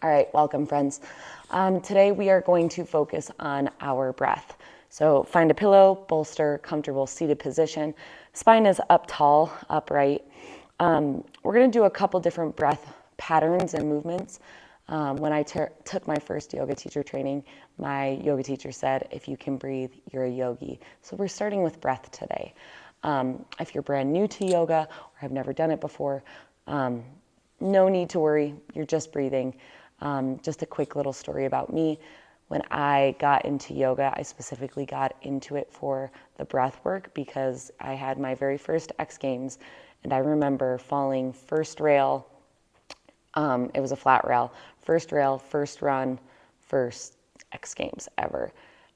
All right, welcome friends. Today we are going to focus on our breath. So find a pillow, bolster, comfortable seated position. Spine is up tall, upright. We're going to do a couple different breath patterns and movements. When I took my first yoga teacher training, my yoga teacher said, if you can breathe, you're a yogi. So we're starting with breath today. If you're brand new to yoga or have never done it before, no need to worry, you're just breathing. Just a quick little story about me. When I got into yoga, I specifically got into it for the breath work because I had my very first X Games, and I remember falling first rail. It was a flat rail, first run, first X Games ever.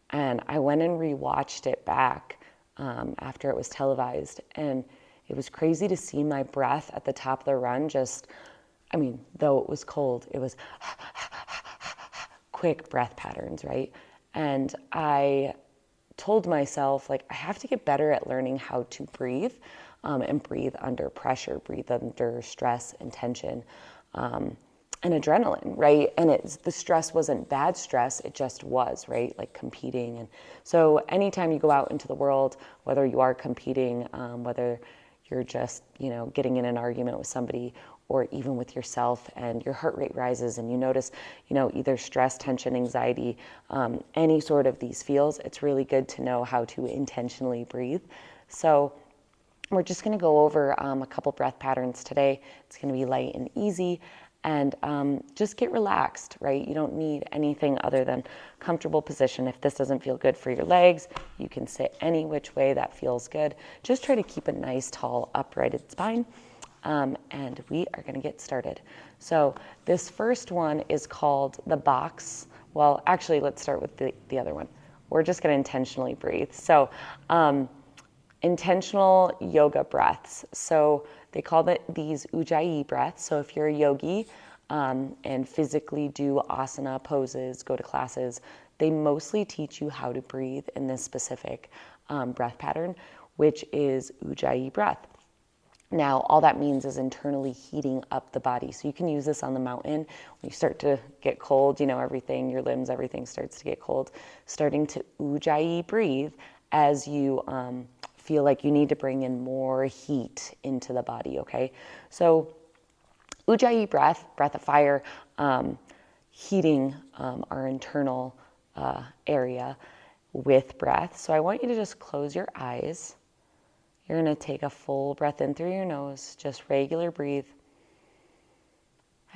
And I went and rewatched it back after it was televised, and it was crazy to see my breath at the top of the run though it was cold, it was quick breath patterns, right? And I told myself, I have to get better at learning how to breathe and breathe under pressure, breathe under stress and tension and adrenaline, right? And the stress wasn't bad stress, it just was, right? Like competing. And so anytime you go out into the world, whether you are competing, whether you're just, getting in an argument with somebody or even with yourself and your heart rate rises and you notice, either stress, tension, anxiety, any sort of these feels, it's really good to know how to intentionally breathe. So we're just going to go over a couple breath patterns today. It's going to be light and easy, and just get relaxed, right? You don't need anything other than comfortable position. If this doesn't feel good for your legs, you can sit any which way that feels good. Just try to keep a nice, tall, uprighted spine. And we are going to get started. So this first one is called the box. Well, actually, let's start with the other one. We're just going to intentionally breathe. So intentional yoga breaths. So they call these Ujjayi breaths. So if you're a yogi and physically do asana poses, go to classes, they mostly teach you how to breathe in this specific breath pattern, which is Ujjayi breath. Now, all that means is internally heating up the body. So you can use this on the mountain. When you start to get cold, everything, your limbs, everything starts to get cold. Starting to Ujjayi breathe as you feel like you need to bring in more heat into the body, okay? So Ujjayi breath of fire, heating our internal area with breath. So I want you to just close your eyes. You're going to take a full breath in through your nose, just regular breathe.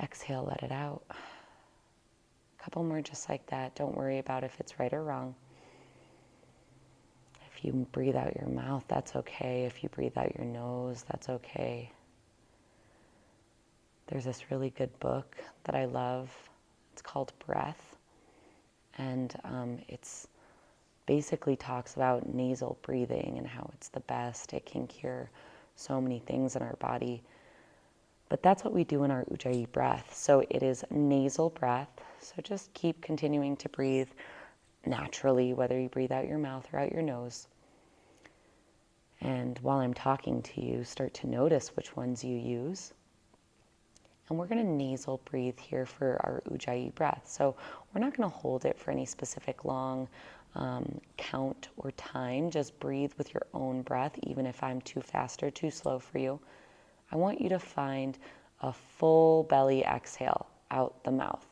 Exhale, let it out. A couple more just like that. Don't worry about if it's right or wrong. If you breathe out your mouth, that's okay. If you breathe out your nose, that's okay. There's this really good book that I love. It's called Breath. And it's basically talks about nasal breathing and how it's the best. It can cure so many things in our body. But that's what we do in our Ujjayi breath. So it is nasal breath. So just keep continuing to breathe naturally, whether you breathe out your mouth or out your nose. And while I'm talking to you, start to notice which ones you use. And we're going to nasal breathe here for our Ujjayi breath. So we're not going to hold it for any specific long count or time. Just breathe with your own breath, even if I'm too fast or too slow for you. I want you to find a full belly exhale out the mouth.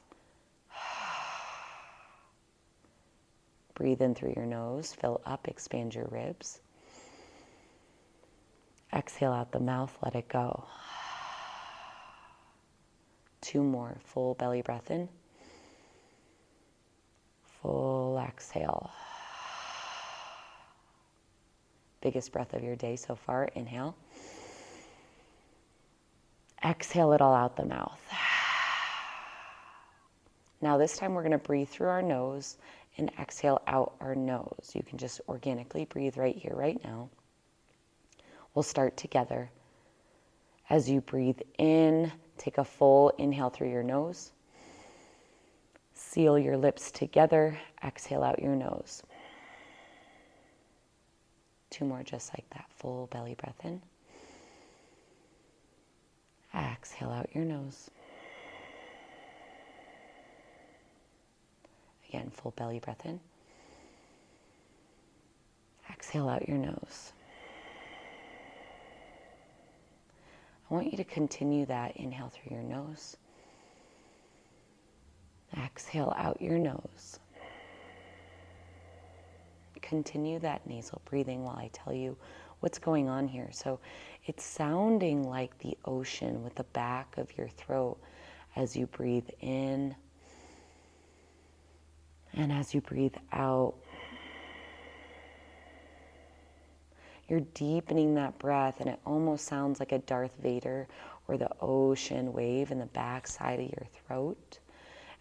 Breathe in through your nose, fill up, expand your ribs. Exhale out the mouth, let it go. 2 more, full belly breath in. Full exhale. Biggest breath of your day so far. Inhale. Exhale it all out the mouth. Now this time we're going to breathe through our nose and exhale out our nose. You can just organically breathe right here, right now. We'll start together. As you breathe in, take a full inhale through your nose. Seal your lips together. Exhale out your nose. 2 more just like that. Full belly breath in. Exhale out your nose. Again, full belly breath in. Exhale out your nose. I want you to continue that. Inhale through your nose. Exhale out your nose. Continue that nasal breathing while I tell you what's going on here. So it's sounding like the ocean with the back of your throat as you breathe in and as you breathe out. You're deepening that breath, and it almost sounds like a Darth Vader or the ocean wave in the back side of your throat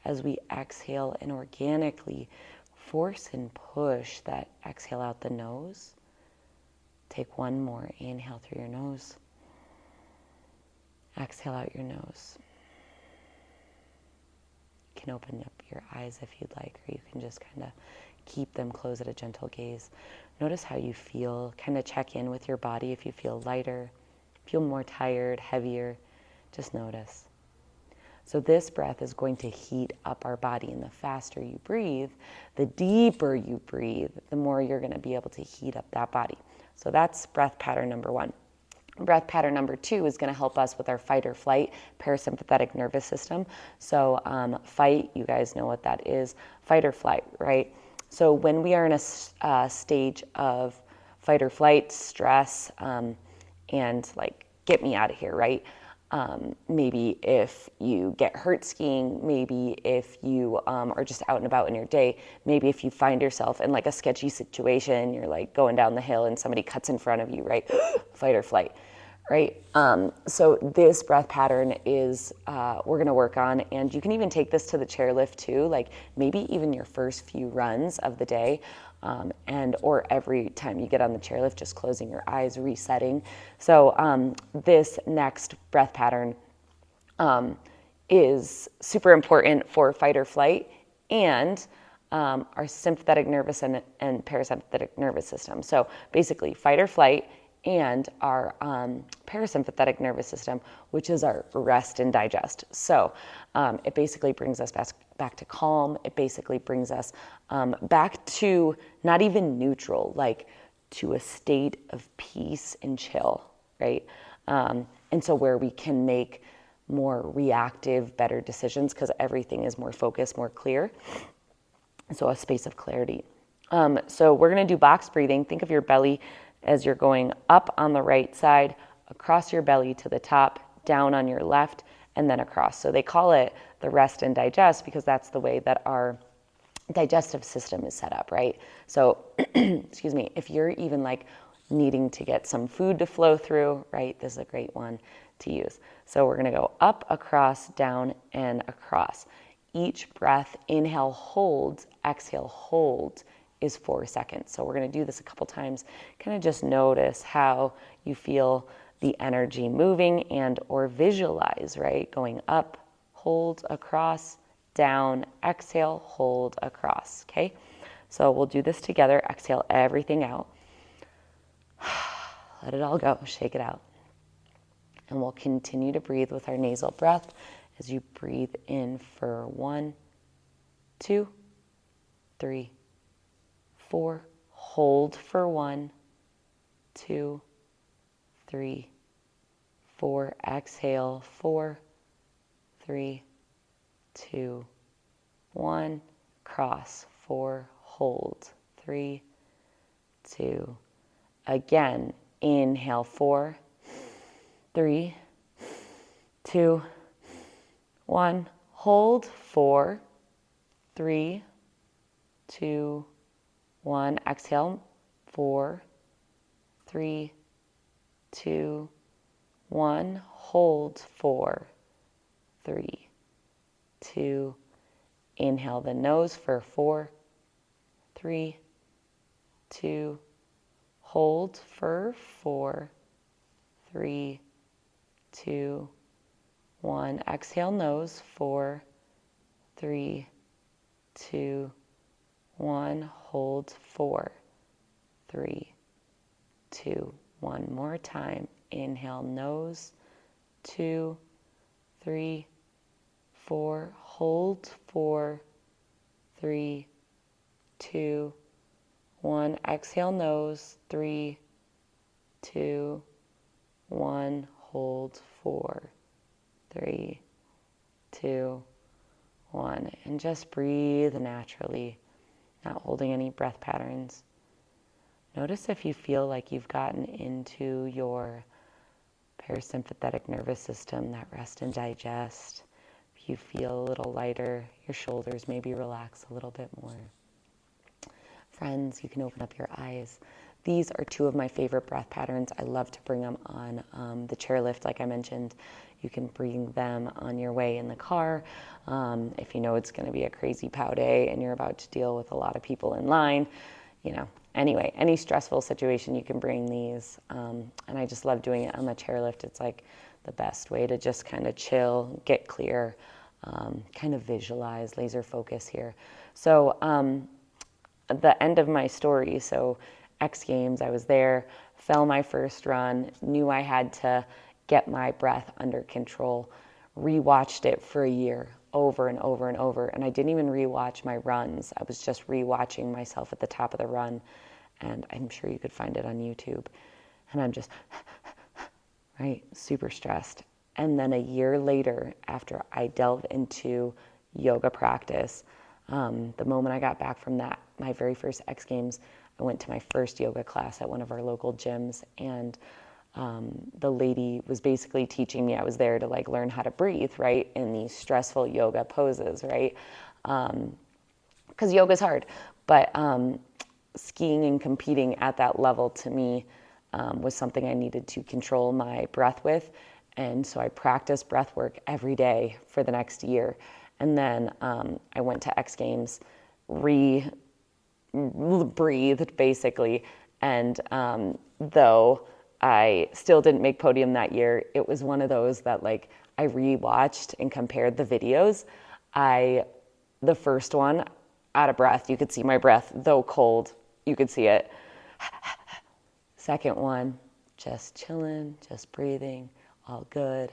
as we exhale and organically force and push that exhale out the nose. Take one more. Inhale through your nose. Exhale out your nose. You can open up your eyes if you'd like, or you can just kind of keep them closed at a gentle gaze. Notice how you feel. Kind of check in with your body if you feel lighter, feel more tired, heavier. Just notice. So this breath is going to heat up our body, and the faster you breathe, the deeper you breathe, the more you're going to be able to heat up that body. So that's breath pattern number one. Breath pattern number two is going to help us with our fight or flight parasympathetic nervous system. So fight, you guys know what that is, fight or flight, right? So when we are in a stage of fight or flight, stress, and like, get me out of here, right? Maybe if you get hurt skiing, maybe if you are just out and about in your day, maybe if you find yourself in like a sketchy situation, you're like going down the hill and somebody cuts in front of you, right? Fight or flight, right? So this breath pattern is, we're gonna work on, and you can even take this to the chairlift too, like maybe even your first few runs of the day, or every time you get on the chairlift, just closing your eyes, resetting. So this next breath pattern is super important for fight or flight and our sympathetic nervous and parasympathetic nervous system. So basically fight or flight and our parasympathetic nervous system, which is our rest and digest. So it basically brings us back to calm. It basically brings us back to not even neutral, like to a state of peace and chill, right? And so where we can make more reactive, better decisions because everything is more focused, more clear. So a space of clarity. So we're going to do box breathing. Think of your belly as you're going up on the right side, across your belly to the top, down on your left, and then across. So they call it the rest and digest because that's the way that our digestive system is set up, right? So, excuse me, if you're even like needing to get some food to flow through, right, this is a great one to use. So we're gonna go up, across, down, and across. Each breath, inhale, hold, exhale, hold, is 4 seconds. So we're gonna do this a couple times. Kind of just notice how you feel the energy moving and or visualize, right? Going up, hold, across, down, exhale, hold, across, okay? So we'll do this together. Exhale everything out. Let it all go, shake it out. And we'll continue to breathe with our nasal breath as you breathe in for 1, 2, 3, 4. Hold for 1, 2, 3, 4. Exhale, 4, 3, 2, 1. Cross, 4. Hold, 3, 2. Again, inhale, 4, 3, 2, 1. Hold, 4, 3, 2, 1. Exhale, 4, 3, 2, 1. Hold, 4, 3, 2. Inhale the nose for 4, 3, 2. Hold for 4, 3, 2, 1. Exhale nose, 4, 3, 2, 1. Hold 4, 3, 2. One more time. Inhale nose, 2, 3, 4. Hold 4, 3, 2, 1. Exhale, nose. 3, 2, 1. Hold. 4, 3, 2, 1. And just breathe naturally, not holding any breath patterns. Notice if you feel like you've gotten into your parasympathetic nervous system, that rest and digest. If you feel a little lighter, your shoulders maybe relax a little bit more. Friends, you can open up your eyes. These are two of my favorite breath patterns. I love to bring them on the chairlift, like I mentioned. You can bring them on your way in the car. If you know it's going to be a crazy pow day and you're about to deal with a lot of people in line, anyway, any stressful situation, you can bring these. And I just love doing it on the chairlift. It's like the best way to just kind of chill, get clear, kind of visualize, laser focus here. So the end of my story, so X Games, I was there, fell my first run, knew I had to get my breath under control, rewatched it for a year, over and over and over. And I didn't even rewatch my runs. I was just rewatching myself at the top of the run. And I'm sure you could find it on YouTube. And I'm just, right, super stressed. And then a year later, after I delve into yoga practice, the moment I got back from that, my very first X Games, I went to my first yoga class at one of our local gyms. And the lady was basically teaching me, I was there to like learn how to breathe, right, in these stressful yoga poses, right, because yoga's hard, but skiing and competing at that level to me was something I needed to control my breath with, and so I practiced breath work every day for the next year, and then I went to X Games, breathed basically, and though I still didn't make podium that year, it was one of those that like I rewatched and compared the videos. The first one, out of breath, you could see my breath, though cold, you could see it. Second one, just chilling, just breathing, all good.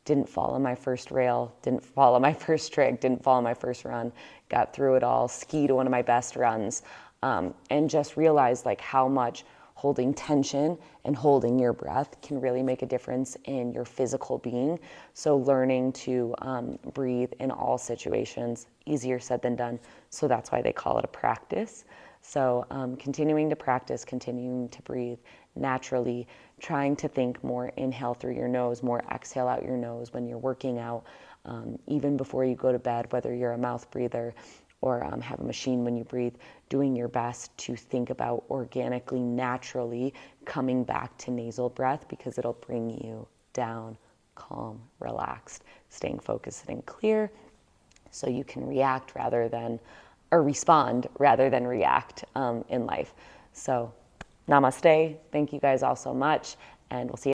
Didn't follow my first rail, didn't follow my first trick, didn't follow my first run, got through it all, skied one of my best runs, and just realized like how much holding tension and holding your breath can really make a difference in your physical being. So learning to breathe in all situations, easier said than done. So that's why they call it a practice. So continuing to practice, continuing to breathe naturally, trying to think more inhale through your nose, more exhale out your nose when you're working out, even before you go to bed, whether you're a mouth breather or have a machine when you breathe, doing your best to think about organically, naturally coming back to nasal breath because it'll bring you down, calm, relaxed, staying focused and clear so you can react rather than, or respond rather than react in life. So namaste. Thank you guys all so much, and we'll see you.